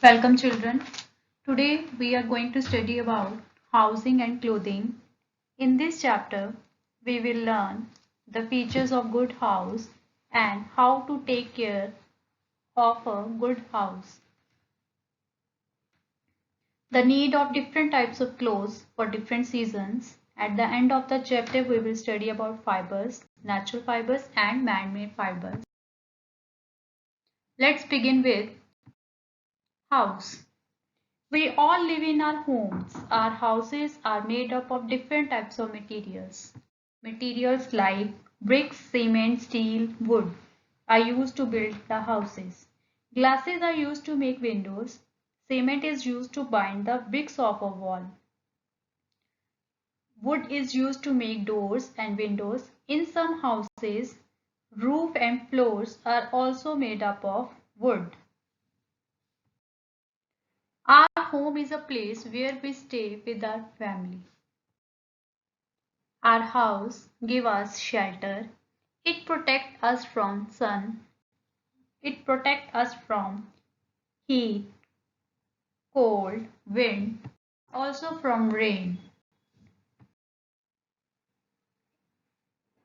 Welcome children. Today we are going to study about housing and clothing. In this chapter, we will learn the features of good house and how to take care of a good house. The need of different types of clothes for different seasons. At the end of the chapter, we will study about fibers, natural fibers and man-made fibers. Let's begin with house. We all live in our homes. Our houses are made up of different types of materials. Materials like bricks, cement, steel, wood are used to build the houses. Glasses are used to make windows. Cement is used to bind the bricks of a wall. Wood is used to make doors and windows. In some houses, roof and floors are also made up of wood. Our home is a place where we stay with our family. Our house gives us shelter. It protects us from sun. It protects us from heat, cold, wind, also from rain.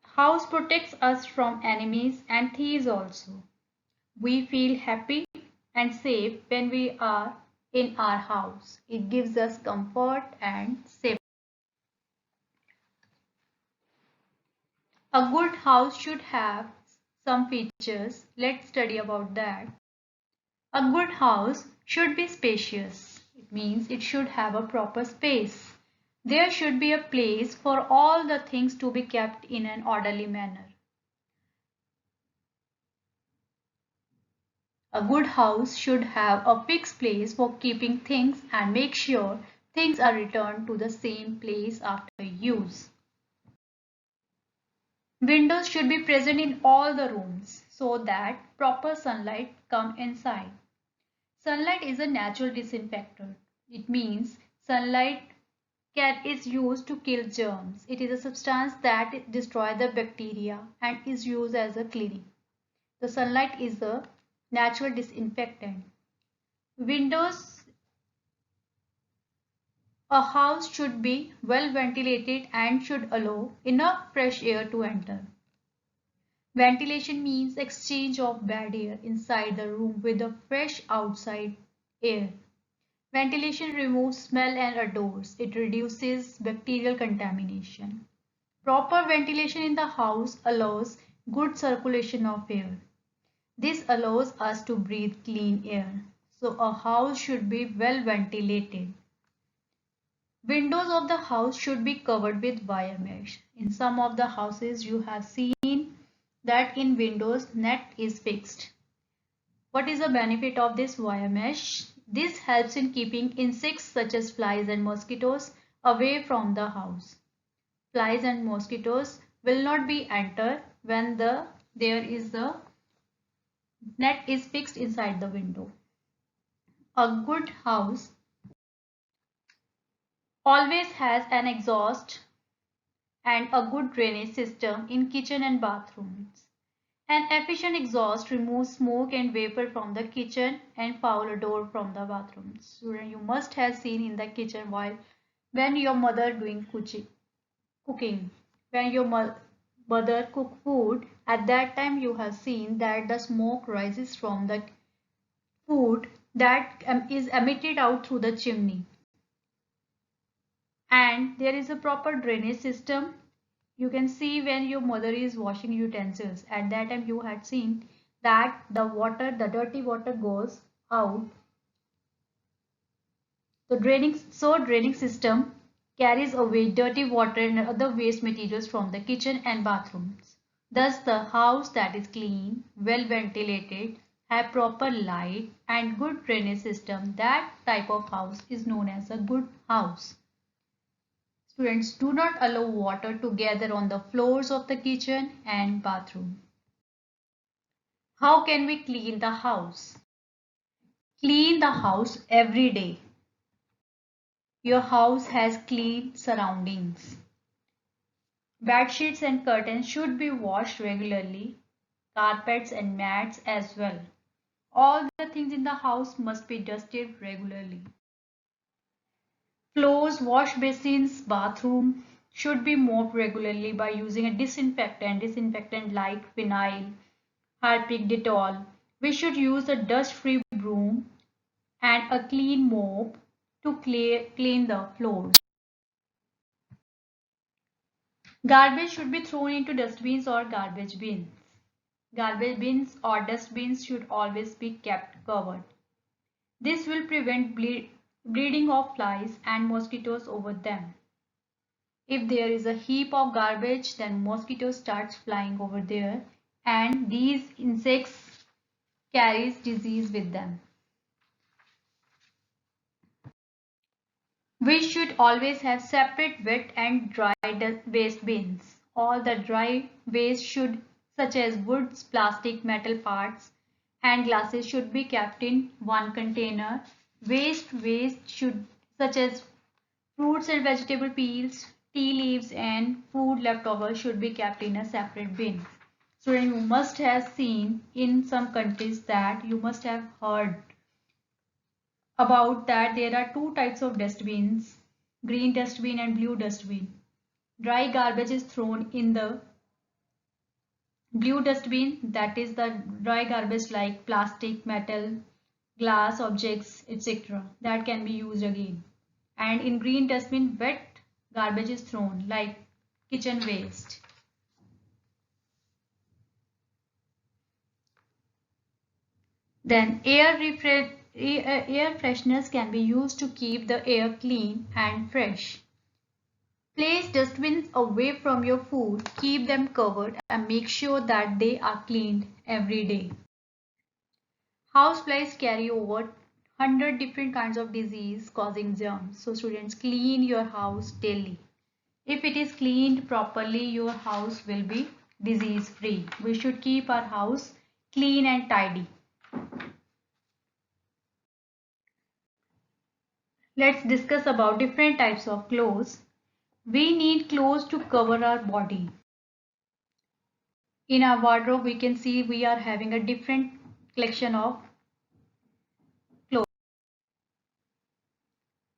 House protects us from enemies and thieves also. We feel happy and safe when we are in our house. It gives us comfort and safety. A good house should have some features. Let's study about that. A good house should be spacious. It means it should have a proper space. There should be a place for all the things to be kept in an orderly manner. A good house should have a fixed place for keeping things and make sure things are returned to the same place after use. Windows should be present in all the rooms so that proper sunlight comes inside. Sunlight is a natural disinfectant. It means sunlight is used to kill germs. It is a substance that destroys the bacteria and is used as a cleaning. The sunlight is a natural disinfectant. Windows. A house should be well ventilated and should allow enough fresh air to enter. Ventilation means exchange of bad air inside the room with the fresh outside air. Ventilation removes smell and odors. It reduces bacterial contamination. Proper ventilation in the house allows good circulation of air. This allows us to breathe clean air. So a house should be well ventilated. Windows of the house should be covered with wire mesh. In some of the houses you have seen that in windows net is fixed. What is the benefit of this wire mesh? This helps in keeping insects such as flies and mosquitoes away from the house. Flies and mosquitoes will not be enter when there is the net is fixed inside the window. A good house always has an exhaust and a good drainage system in kitchen and bathrooms. An efficient exhaust removes smoke and vapor from the kitchen and foul odor from the bathrooms. You must have seen in the kitchen while when your mother doing cooking. When your mother cook food, at that time you have seen that the smoke rises from the food that is emitted out through the chimney. And there is a proper drainage system. You can see when your mother is washing utensils. At that time you had seen that the dirty water goes out. The draining system carries away dirty water and other waste materials from the kitchen and bathrooms. Thus the house that is clean, well ventilated, have proper light and good drainage system, that type of house is known as a good house. Students, do not allow water to gather on the floors of the kitchen and bathroom. How can we clean the house? Clean the house every day. Your house has clean surroundings. Bed sheets and curtains should be washed regularly. Carpets and mats as well. All the things in the house must be dusted regularly. Floors, wash basins, bathroom should be mopped regularly by using a disinfectant like vinyl, Harpic, Dettol. We should use a dust-free broom and a clean mop to clean the floors. Garbage should be thrown into dustbins or garbage bins. Garbage bins or dustbins should always be kept covered. This will prevent breeding of flies and mosquitoes over them. If there is a heap of garbage, then mosquitoes starts flying over there and these insects carries disease with them. We should always have separate wet and dry waste bins. All the dry waste should, such as woods, plastic, metal parts, and glasses should be kept in one container. Waste should, such as fruits and vegetable peels, tea leaves, and food leftovers should be kept in a separate bin. So you must have seen in some countries that you must have heard about that there are two types of dustbins, green dustbin and blue dustbin. Dry garbage is thrown in the blue dustbin, that is the dry garbage like plastic, metal, glass objects, etc. that can be used again. And in green dustbin, wet garbage is thrown like kitchen waste. Then air fresheners can be used to keep the air clean and fresh. Place dustbins away from your food, keep them covered and make sure that they are cleaned every day. Houseflies carry over 100 different kinds of disease causing germs. So students, clean your house daily. If it is cleaned properly, your house will be disease free. We should keep our house clean and tidy. Let's discuss about different types of clothes. We need clothes to cover our body. In our wardrobe, we can see we are having a different collection of clothes.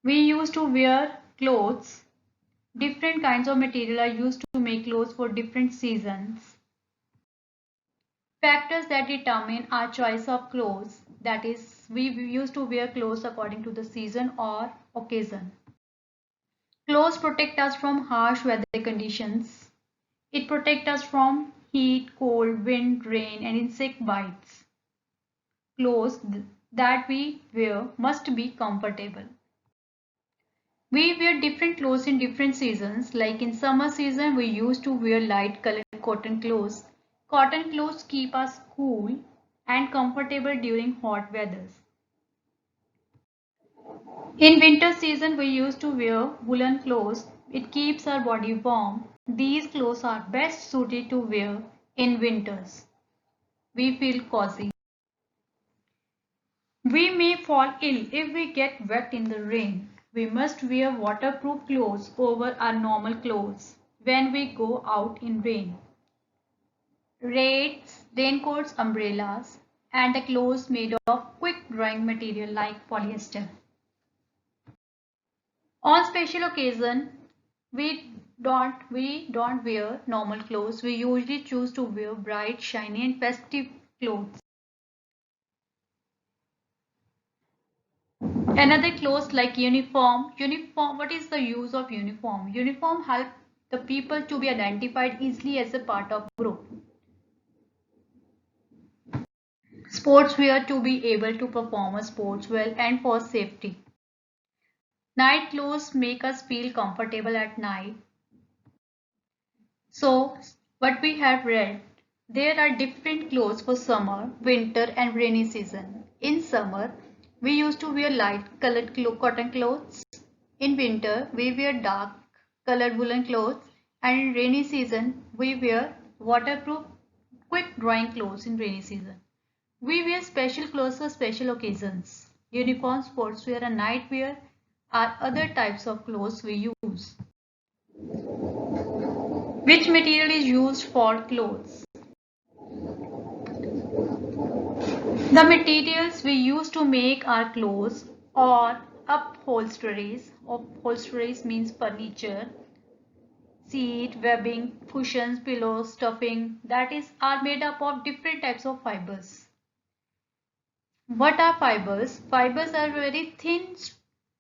We used to wear clothes. Different kinds of material are used to make clothes for different seasons. Factors that determine our choice of clothes, that is, we used to wear clothes according to the season or occasion. Clothes protect us from harsh weather conditions. It protects us from heat, cold, wind, rain, and insect bites. Clothes that we wear must be comfortable. We wear different clothes in different seasons. Like in summer season, we used to wear light colored cotton clothes. Cotton clothes keep us cool and comfortable during hot weathers. In winter season, we used to wear woolen clothes. It keeps our body warm. These clothes are best suited to wear in winters. We feel cozy. We may fall ill if we get wet in the rain. We must wear waterproof clothes over our normal clothes when we go out in rain. Raincoats, umbrellas, and the clothes made of quick drying material like polyester. On special occasion, we don't wear normal clothes. We usually choose to wear bright, shiny, and festive clothes. Another clothes like uniform. What is the use of uniform? Uniform help the people to be identified easily as a part of group. Sportswear to be able to perform a sports well and for safety. Night clothes make us feel comfortable at night. So, what we have read, there are different clothes for summer, winter and rainy season. In summer, we used to wear light colored cotton clothes. In winter, we wear dark colored woolen clothes. And in rainy season, we wear waterproof, quick drying clothes in rainy season. We wear special clothes for special occasions. Uniform, sportswear and nightwear are other types of clothes we use. Which material is used for clothes? The materials we use to make our clothes or upholsteries. Upholsteries means furniture, seat, webbing, cushions, pillows, stuffing, that is, are made up of different types of fibers. What are fibers? Fibers are very thin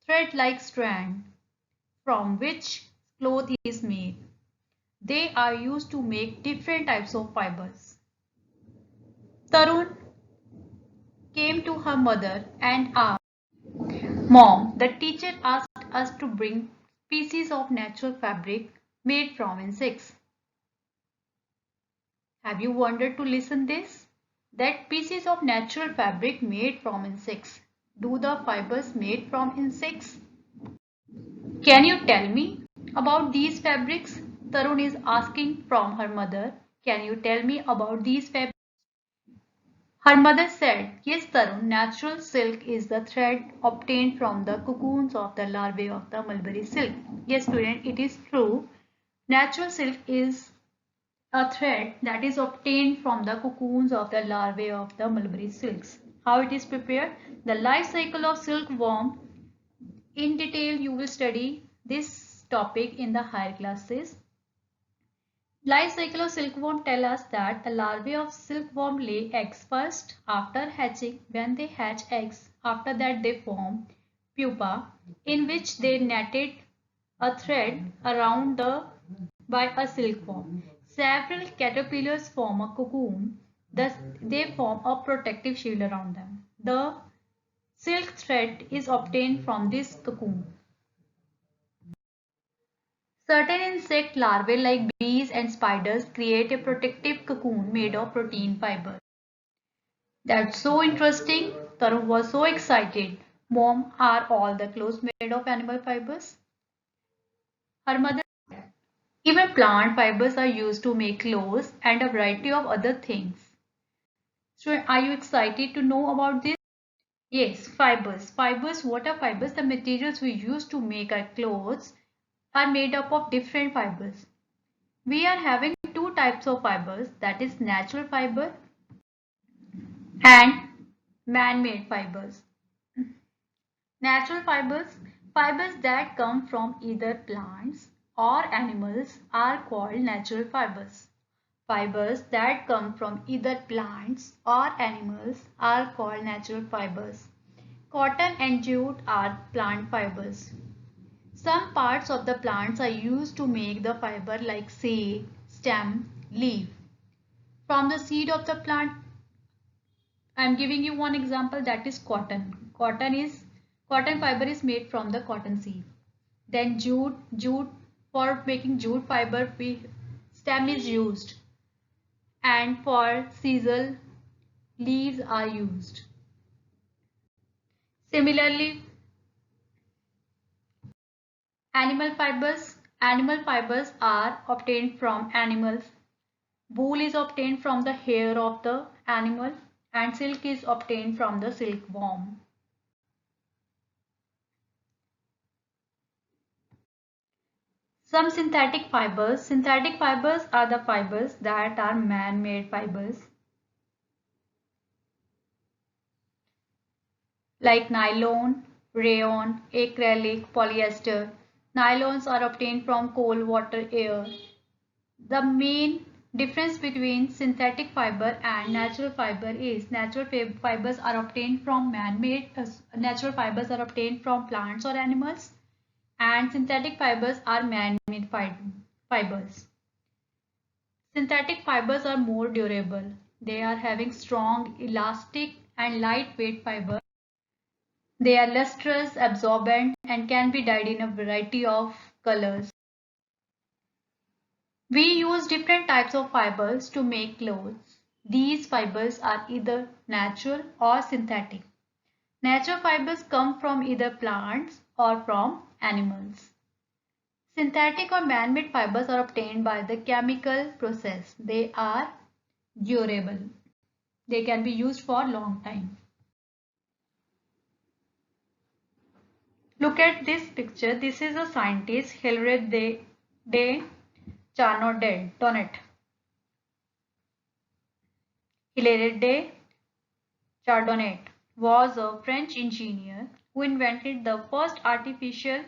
thread-like strand from which cloth is made. They are used to make different types of fibers. Tarun came to her mother and asked, Mom, the teacher asked us to bring pieces of natural fabric made from insects. Have you wondered to listen this? That pieces of natural fabric made from insects. Do the fibers made from insects? Can you tell me about these fabrics? Tarun is asking from her mother. Can you tell me about these fabrics? Her mother said, Yes, Tarun, natural silk is the thread obtained from the cocoons of the larvae of the mulberry silk. Yes, student, it is true. Natural silk is a thread that is obtained from the cocoons of the larvae of the mulberry silks. How it is prepared? The life cycle of silkworm. In detail, you will study this topic in the higher classes. Life cycle of silkworm tell us that the larvae of silkworm lay eggs first. After hatching, when they hatch eggs, after that they form pupa, in which they netted a thread around by a silkworm. Several caterpillars form a cocoon, thus they form a protective shield around them. The silk thread is obtained from this cocoon. Certain insect larvae like bees and spiders create a protective cocoon made of protein fiber. That's so interesting. Tarun was so excited. Mom, are all the clothes made of animal fibers? Her mother said, even plant fibers are used to make clothes and a variety of other things. So are you excited to know about this? Yes, fibers. Fibers, what are fibers? The materials we use to make our clothes are made up of different fibers. We are having two types of fibers, that is natural fiber and man-made fibers. Natural fibers, fibers that come from either plants or animals are called natural fibers. Fibers that come from either plants or animals are called natural fibers. Cotton and jute are plant fibers. Some parts of the plants are used to make the fiber like seed, stem, leaf. From the seed of the plant, I am giving you one example, that is cotton. Cotton fiber is made from the cotton seed. Then jute for making jute fiber, stem is used, and for sisal, leaves are used. Similarly, animal fibers are obtained from animals. Wool is obtained from the hair of the animal and silk is obtained from the silkworm. Some synthetic fibers. Synthetic fibers are the fibers that are man-made fibers, like nylon, rayon, acrylic, polyester. Nylons are obtained from coal, water, air. The main difference between synthetic fiber and natural fiber is natural fibers are obtained from natural fibers are obtained from plants or animals, and synthetic fibers are man-made fibers. Synthetic fibers are more durable. They are having strong, elastic and lightweight fiber. They are lustrous, absorbent and can be dyed in a variety of colors. We use different types of fibers to make clothes. These fibers are either natural or synthetic. Natural fibers come from either plants or from animals. Synthetic or man-made fibers are obtained by the chemical process. They are durable. They can be used for a long time. Look at this picture. This is a scientist, Hilary de Charnot. Hilary de Chardonnay was a French engineer who invented the first artificial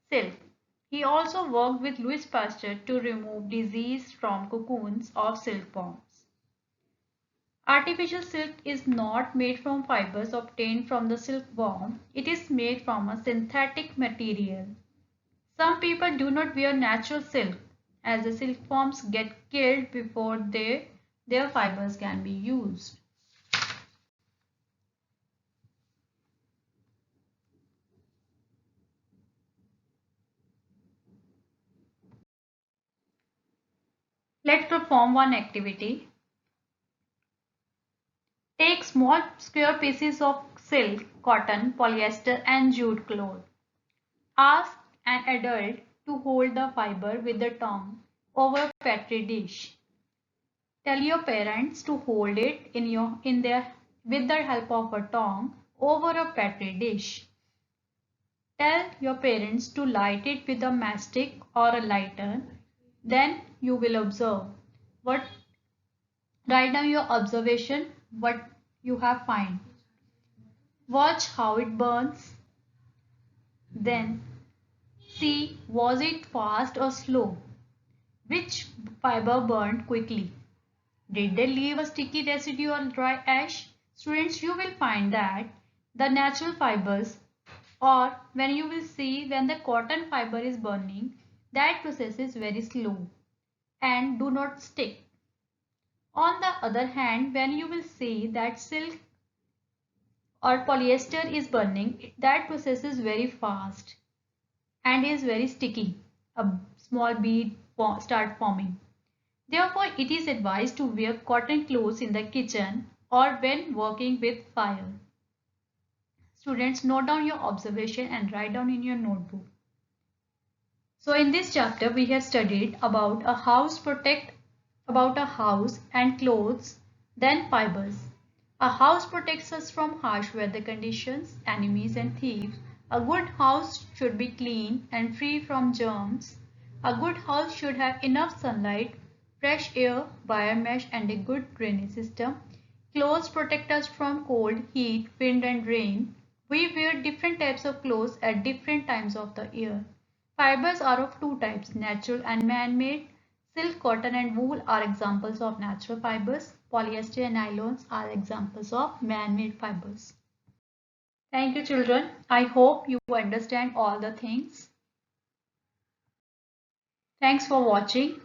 silk. He also worked with Louis Pasteur to remove disease from cocoons of silkworms. Artificial silk is not made from fibers obtained from the silkworm. It is made from a synthetic material. Some people do not wear natural silk as the silkworms get killed before their fibers can be used. Let's perform one activity. Take small square pieces of silk, cotton, polyester and jute cloth. Ask an adult to hold the fiber with the tongue over a petri dish. Tell your parents to hold it with the help of a tongue over a petri dish. Tell your parents to light it with a matchstick or a lighter. Then you will observe. Write down your observation, what you have find. Watch how it burns. Then see, was it fast or slow? Which fiber burned quickly? Did they leave a sticky residue or dry ash? Students, you will find that the natural fibers, or when you will see when the cotton fiber is burning, that process is very slow and do not stick. On the other hand, when you will see that silk or polyester is burning, that process is very fast and is very sticky. A small bead start forming. Therefore, it is advised to wear cotton clothes in the kitchen or when working with fire. Students, note down your observation and write down in your notebook. So in this chapter, we have studied about a house and clothes, then fibers. A house protects us from harsh weather conditions, enemies and thieves. A good house should be clean and free from germs. A good house should have enough sunlight, fresh air, wire mesh and a good drainage system. Clothes protect us from cold, heat, wind and rain. We wear different types of clothes at different times of the year. Fibers are of two types, natural and man-made. Silk, cotton and wool are examples of natural fibers. Polyester and nylons are examples of man-made fibers. Thank you children. I hope you understand all the things. Thanks for watching.